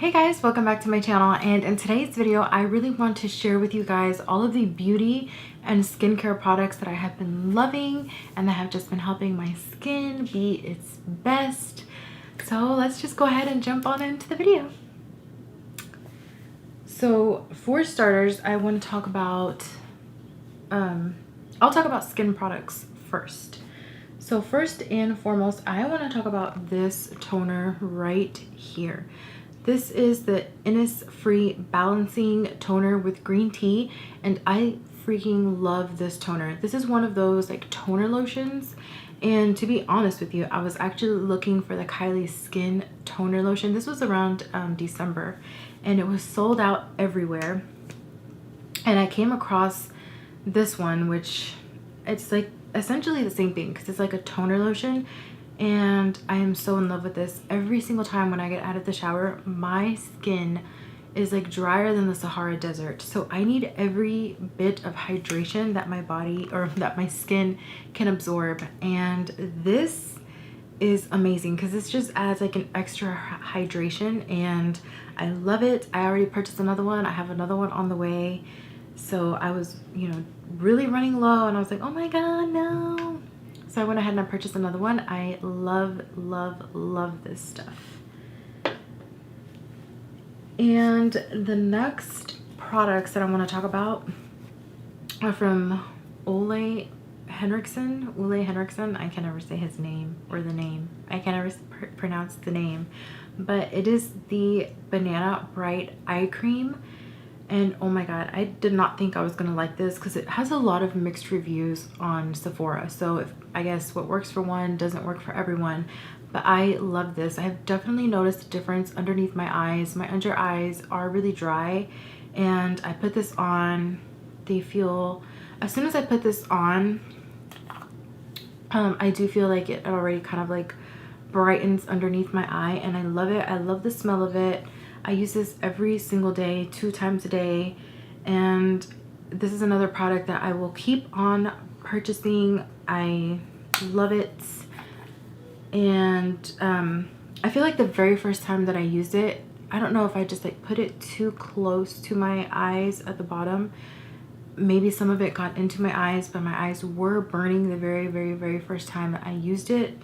Hey guys, welcome back to my channel, and in today's video I really want to share with you guys all of the beauty and skincare products that I have been loving and that have just been helping my skin be its best. So let's just go ahead and jump on into the video. So for starters, I want to talk about I'll talk about skin products first. So first and foremost, I want to talk about this toner right here. This is the Innisfree Balancing Toner with green tea, and I freaking love this toner. This is one of those like toner lotions, and to be honest with you, I was actually looking for the Kylie Skin toner lotion. This was around December, and it was sold out everywhere. And I came across this one, which it's like essentially the same thing because it's like a toner lotion. And I am so in love with this. Every single time when I get out of the shower, my skin is like drier than the Sahara Desert. So I need every bit of hydration that my body or that my skin can absorb. And this is amazing because this just adds like an extra hydration, and I love it. I already purchased another one. I have another one on the way. So I was, really running low, and I was like, oh my God, no. So I went ahead and I purchased another one. I love, love, love this stuff. And the next products that I want to talk about are from Ole Henriksen. I can never say his name or the name. I can never pronounce the name. But it is the Banana Bright Eye Cream. And oh my God, I did not think I was gonna like this because it has a lot of mixed reviews on Sephora. So I guess what works for one doesn't work for everyone. But I love this. I've definitely noticed a difference underneath my eyes. My under eyes are really dry, and I put this on. They feel, as soon as I put this on, I do feel like it already kind of like brightens underneath my eye, and I love it. I love the smell of it. I use this every single day, 2 times a day, and this is another product that I will keep on purchasing. I love it, and I feel like the very first time that I used it, I don't know if I just like put it too close to my eyes at the bottom. Maybe some of it got into my eyes, but my eyes were burning the very first time that I used it.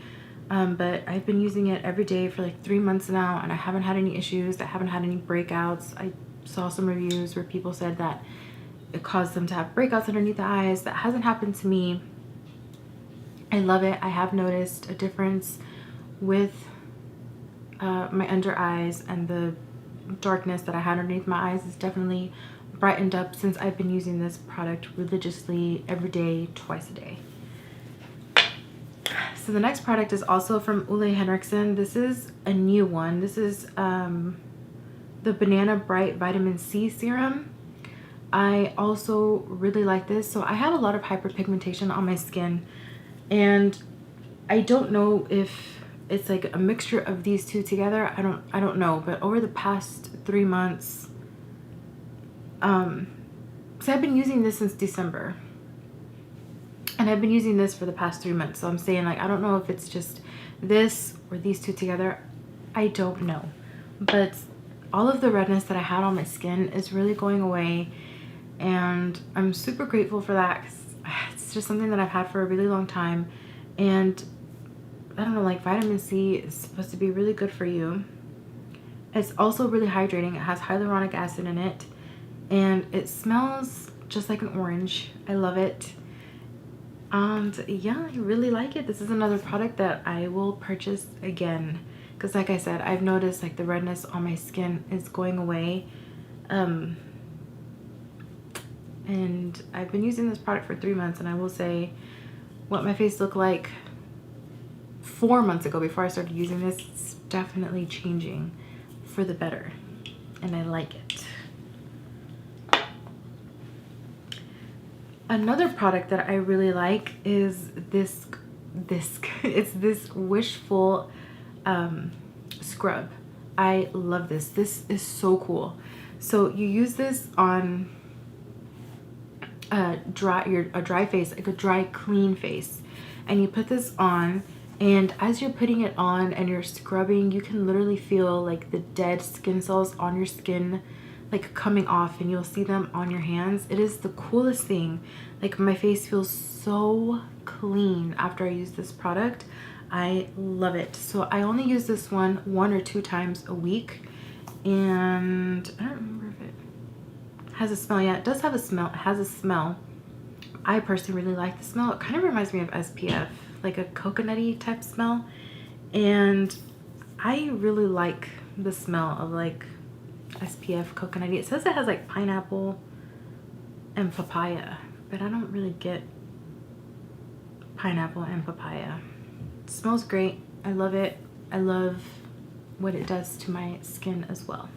But I've been using it every day for like 3 months now, and I haven't had any issues. I haven't had any breakouts. I saw some reviews where people said that it caused them to have breakouts underneath the eyes. That hasn't happened to me. I love it. I have noticed a difference with my under eyes, and the darkness that I had underneath my eyes is definitely brightened up since I've been using this product religiously every day, twice a day. So the next product is also from Ole Henriksen. This is a new one. This is the Banana Bright Vitamin C Serum. I also really like this. So I have a lot of hyperpigmentation on my skin, and I don't know if it's like a mixture of these two together. I don't know, but over the past 3 months, so I've been using this since December. And I've been using this for the past 3 months. So I'm saying, like, I don't know if it's just this or these two together. I don't know. But all of the redness that I had on my skin is really going away. And I'm super grateful for that, because it's just something that I've had for a really long time. And I don't know, like, vitamin C is supposed to be really good for you. It's also really hydrating. It has hyaluronic acid in it. And it smells just like an orange. I love it. And yeah, I really like it. This is another product that I will purchase again, because like I said, I've noticed like the redness on my skin is going away. And I've been using this product for 3 months, and I will say what my face looked like 4 months ago before I started using this, it's definitely changing for the better, and I like it. Another product that I really like is this it's this Wishful scrub. I love this. This is so cool. So you use this on a dry face, like a dry clean face, and you put this on, And as you're putting it on and you're scrubbing, you can literally feel like the dead skin cells on your skin like coming off, and you'll see them on your hands. It is the coolest thing. Like, my face feels so clean after I use this product. I love it. So I only use this one or two times a week, and I don't remember if it has a smell. Yeah, it does have a smell. It has a smell. I personally really like the smell. It kind of reminds me of SPF, like a coconutty type smell, and I really like the smell of like SPF coconutty. It says it has like pineapple and papaya, but I don't really get pineapple and papaya. It smells great. I love it. I love what it does to my skin as well.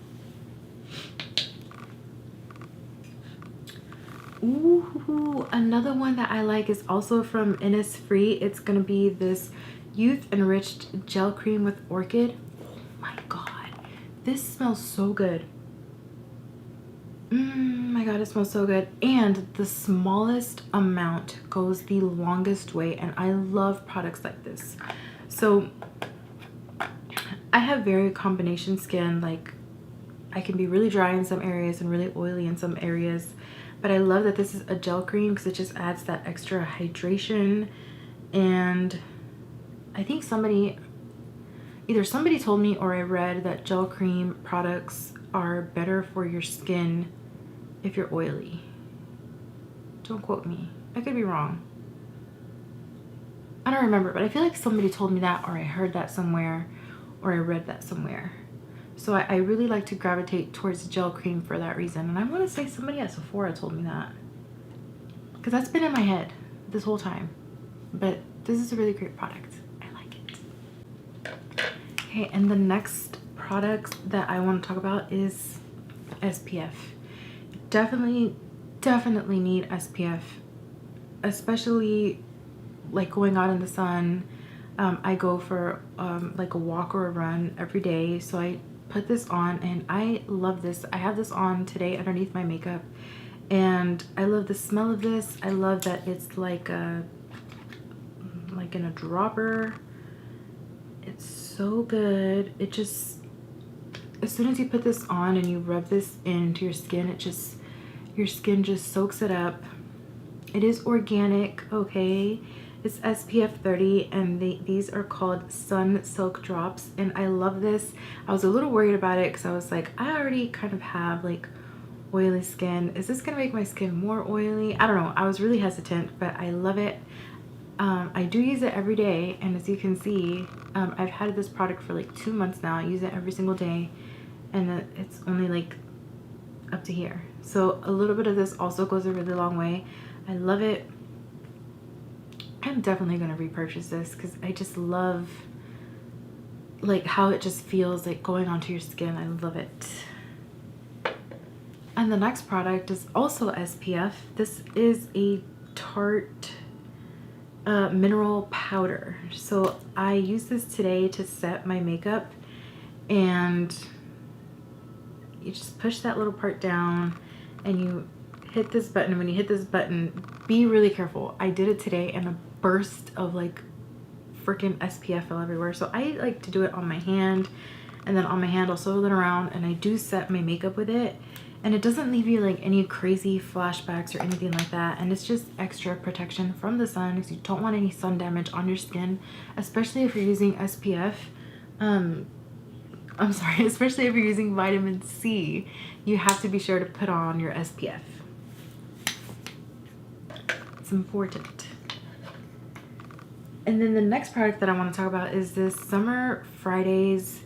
Ooh, another one that I like is also from Innisfree. It's gonna be this Youth Enriched Gel Cream with Orchid. Oh my god, this smells so good. My god, it smells so good. And the smallest amount goes the longest way, and I love products like this. So I have very combination skin. Like, I can be really dry in some areas and really oily in some areas, but I love that this is a gel cream because it just adds that extra hydration. And I think either somebody told me or I read that gel cream products are better for your skin if you're oily. Don't quote me. I could be wrong. I don't remember, but I feel like somebody told me that, or I heard that somewhere, or I read that somewhere. So I really like to gravitate towards gel cream for that reason. And I want to say somebody at Sephora told me that, because that's been in my head this whole time. But this is a really great product. I like it. Okay, and the next product that I want to talk about is SPF. Definitely need SPF, especially like going out in the sun. I go for like a walk or a run every day, so I put this on and I love this. I have this on today underneath my makeup, and I love the smell of this. I love that it's like in a dropper. It's so good. It just, as soon as you put this on and you rub this into your skin, your skin just soaks it up. It is organic, okay? It's SPF 30, and these are called Sun Silk Drops, and I love this. I was a little worried about it because I was like, I already kind of have like oily skin. Is this gonna make my skin more oily? I don't know. I was really hesitant, but I love it. I do use it every day, and as you can see, I've had this product for like 2 months now. I use it every single day, and it's only like up to here. So a little bit of this also goes a really long way. I love it. I'm definitely going to repurchase this because I just love like how it just feels like going onto your skin. I love it. And the next product is also SPF. This is a Tarte mineral powder. So I use this today to set my makeup, and you just push that little part down and you hit this button. When you hit this button, be really careful. I did it today and a burst of like freaking SPF fell everywhere. So I like to do it on my hand, and then on my hand I'll swirl it around, and I do set my makeup with it, and it doesn't leave you like any crazy flashbacks or anything like that. And it's just extra protection from the sun because you don't want any sun damage on your skin, especially if you're using SPF. I'm sorry, especially if you're using vitamin C, you have to be sure to put on your SPF. It's important. And then the next product that I want to talk about is this Summer Fridays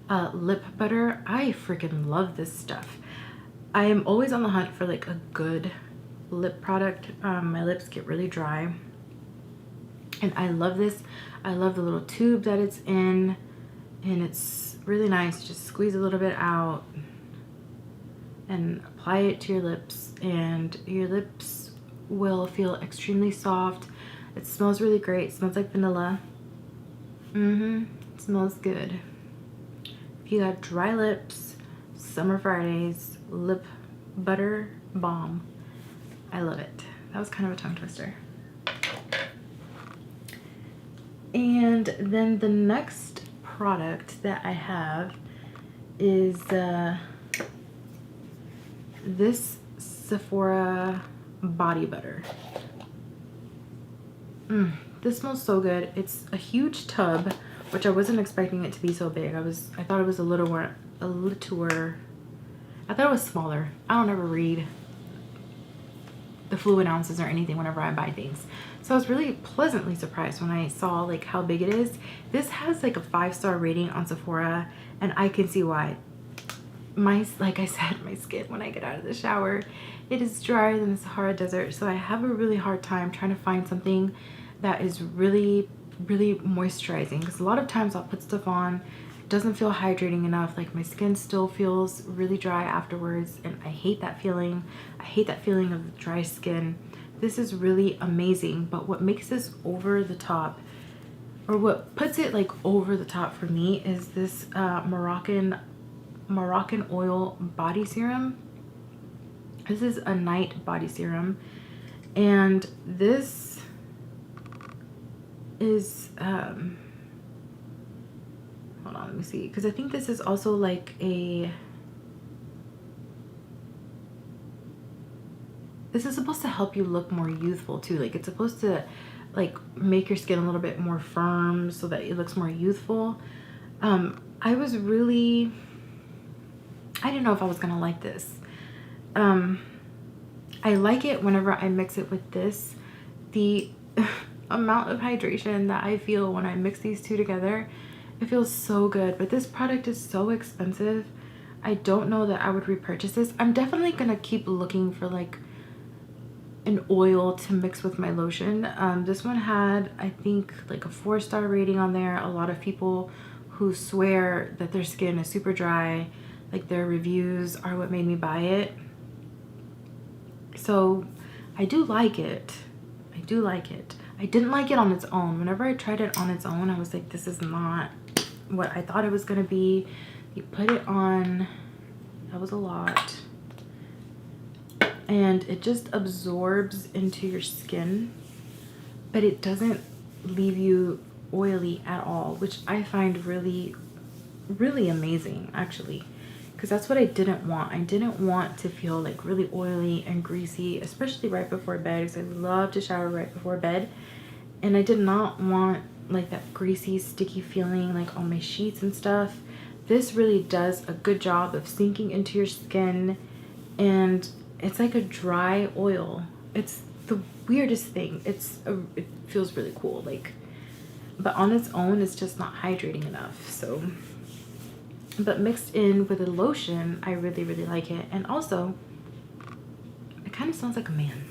lip butter. I freaking love this stuff. I am always on the hunt for like a good lip product. My lips get really dry, and I love this. I love the little tube that it's in, and it's really nice. Just squeeze a little bit out and apply it to your lips, and your lips will feel extremely soft. It smells really great. It smells like vanilla. It smells good. If you got dry lips, Summer Fridays lip butter balm. I love it. That was kind of a tongue twister. And then the next product that I have is this Sephora body butter. This smells so good. It's a huge tub, which I wasn't expecting it to be so big. I thought it was a littler. I thought it was smaller. I don't ever read the fluid ounces or anything whenever I buy things. So I was really pleasantly surprised when I saw like how big it is. This has like a 5-star rating on Sephora, and I can see why. Like I said, my skin when I get out of the shower, it is drier than the Sahara Desert. So I have a really hard time trying to find something that is really, really moisturizing, because a lot of times I'll put stuff on, it doesn't feel hydrating enough, like my skin still feels really dry afterwards, and I hate that feeling. I hate that feeling of dry skin. This is really amazing, but what makes this over the top, or what puts it like over the top for me, is this Moroccan oil body serum. This is a night body serum, and this is hold on, let me see, because I think this is also like this is supposed to help you look more youthful too. Like it's supposed to like make your skin a little bit more firm so that it looks more youthful. I didn't know if I was gonna like this. I like it whenever I mix it with this. The amount of hydration that I feel when I mix these two together, it feels so good. But this product is so expensive. I don't know that I would repurchase this. I'm definitely gonna keep looking for like an oil to mix with my lotion. This one had, I think, like a 4-star rating on there. A lot of people who swear that their skin is super dry, like their reviews are what made me buy it. So I do like it. I do like it. I didn't like it on its own. Whenever I tried it on its own, I was like, this is not what I thought it was gonna be. You put it on, that was a lot. And it just absorbs into your skin, but it doesn't leave you oily at all, which I find really, really amazing actually. Because that's what I didn't want. I didn't want to feel like really oily and greasy, especially right before bed, because I love to shower right before bed. And I did not want like that greasy, sticky feeling like on my sheets and stuff. This really does a good job of sinking into your skin, and it's like a dry oil. It's the weirdest thing. It feels really cool, like, but on its own, it's just not hydrating enough. So, but mixed in with a lotion, I really, really like it. And also, it kind of smells like a man.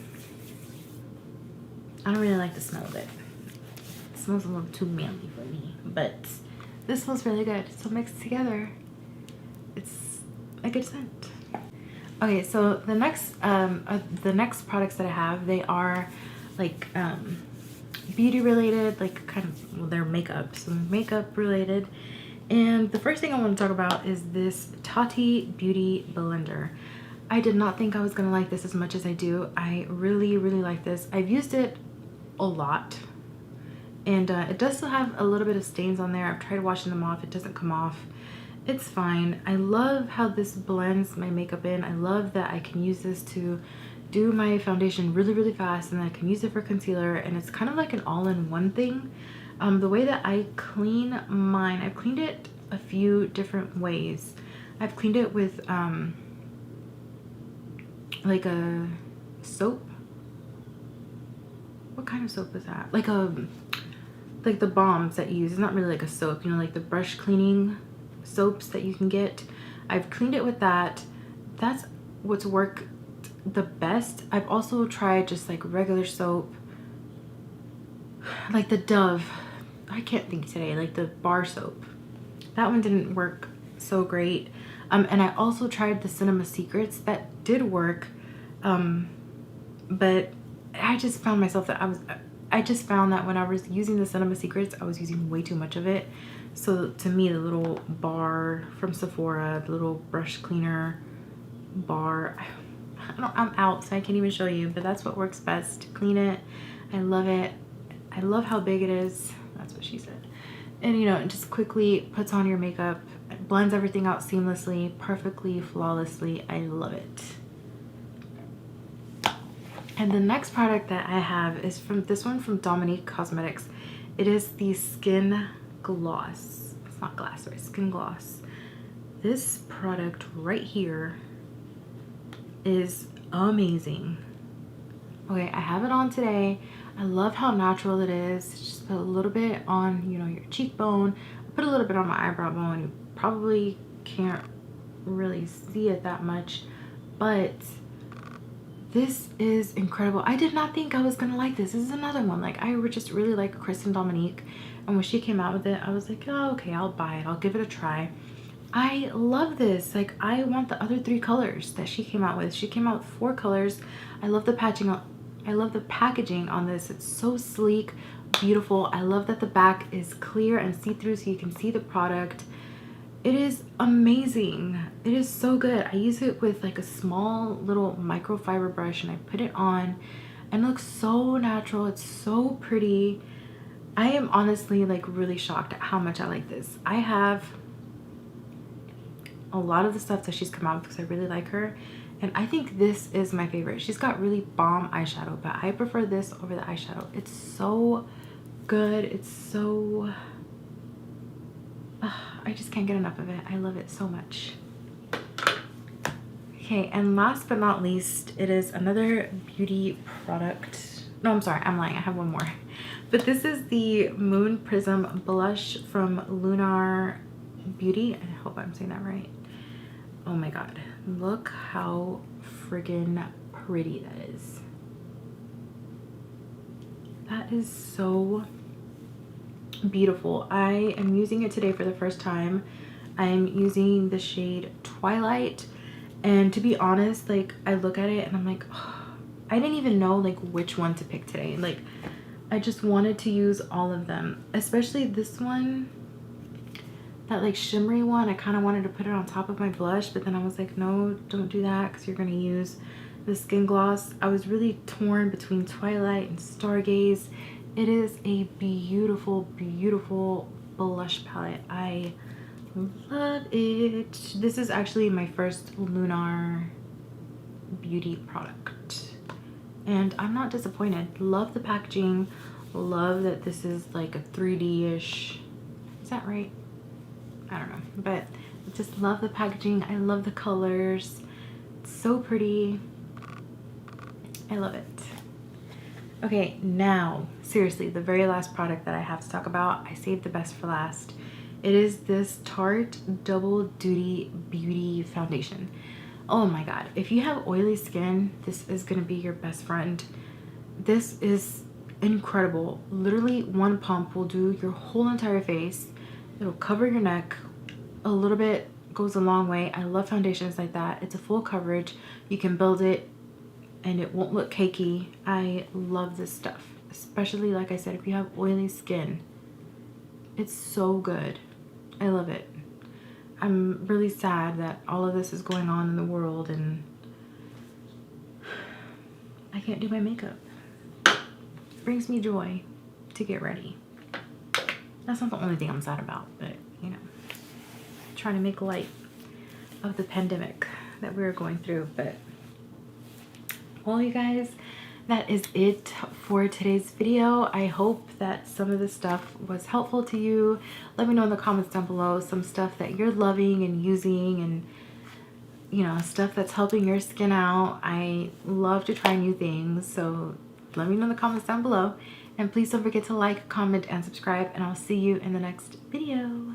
I don't really like the smell of it. It smells a little too manly for me, but this smells really good. So mixed together, it's a good scent. Okay, so the next products that I have, they are like beauty related, like kind of, well, they're makeup, so makeup related. And the first thing I want to talk about is this Tati Beauty Blender. I did not think I was gonna like this as much as I do. I really, really like this. I've used it a lot, and it does still have a little bit of stains on there. I've tried washing them off. It doesn't come off. It's fine. I love how this blends my makeup in. I love that I can use this to do my foundation really, really fast, and I can use it for concealer, and it's kind of like an all-in-one thing. The way that I clean mine, I've cleaned it a few different ways. I've cleaned it with like a soap. What kind of soap is that? Like the balms that you use. It's not really like a soap, you know, like the brush cleaning soaps that you can get. I've cleaned it with that. That's what's worked the best. I've also tried just like regular soap, like the Dove, I can't think today, like the bar soap. That one didn't work so great. And I also tried the Cinema Secrets. That did work, but I just found myself that I just found that when I was using the Cinema Secrets, I was using way too much of it. So to me, the little bar from Sephora, the little brush cleaner bar, I'm out, so I can't even show you, but that's what works best. Clean it. I love it. I love how big it is. That's what she said. And, you know, it just quickly puts on your makeup. It blends everything out seamlessly, perfectly, flawlessly. I love it. And the next product that I have is from this one from Dominique Cosmetics. It is the Skin Gloss. It's not glass, sorry, Skin Gloss. This product right here is amazing. Okay, I have it on today. I love how natural it is. Just put a little bit on, you know, your cheekbone. I put a little bit on my eyebrow bone. You probably can't really see it that much, but this is incredible. I did not think I was gonna like this. This is another one. Like, I just really like Kristen Dominique, and when she came out with it, I was like, oh, okay, I'll buy it. I'll give it a try. I love this. Like, I want the other 3 colors that she came out with. She came out with 4 colors. I love the patching on. I love the packaging on this. It's so sleek, beautiful. I love that the back is clear and see-through so you can see the product. It is amazing. It is so good. I use it with like a small little microfiber brush and I put it on and it looks so natural. It's so pretty. I am honestly like really shocked at how much I like this. I have a lot of the stuff that she's come out with because I really like her. And I think this is my favorite. She's got really bomb eyeshadow, but I prefer this over the eyeshadow. It's so good. It's so... I just can't get enough of it. I love it so much. Okay, and last but not least, it is another beauty product. No, I'm sorry. I'm lying. I have one more. But this is the Moon Prism Blush from Lunar Beauty. I hope I'm saying that right. Oh my god. Look how friggin' pretty that is. That is so beautiful. I am using it today for the first time. I'm using the shade Twilight, and to be honest, like, I look at it and I'm like, oh, I didn't even know like which one to pick today. Like, I just wanted to use all of them, especially this one, that like shimmery one. I kind of wanted to put it on top of my blush, but then I was like, no, don't do that because you're going to use the Skin Gloss. I was really torn between Twilight and Stargaze. It is a beautiful, beautiful blush palette. I love it. This is actually my first Lunar Beauty product, and I'm not disappointed. Love the packaging. Love that this is like a 3D-ish. Is that right? I don't know, but I just love the packaging. I love the colors. It's so pretty. I love it. Okay, now, seriously, the very last product that I have to talk about, I saved the best for last. It is this Tarte Double Duty Beauty Foundation. Oh my god, if you have oily skin, this is gonna be your best friend. This is incredible. Literally one pump will do your whole entire face. It'll cover your neck. A little bit goes a long way. I love foundations like that. It's a full coverage. You can build it and it won't look cakey. I love this stuff, especially like I said, if you have oily skin. It's so good. I love it. I'm really sad that all of this is going on in the world and I can't do my makeup. It brings me joy to get ready. That's not the only thing I'm sad about, but you know, trying to make light of the pandemic that we were going through. But well, you guys, that is it for today's video. I hope that some of this stuff was helpful to you. Let me know in the comments down below some stuff that you're loving and using, and you know, stuff that's helping your skin out. I love to try new things, so let me know in the comments down below. And please don't forget to like, comment, and subscribe, and I'll see you in the next video.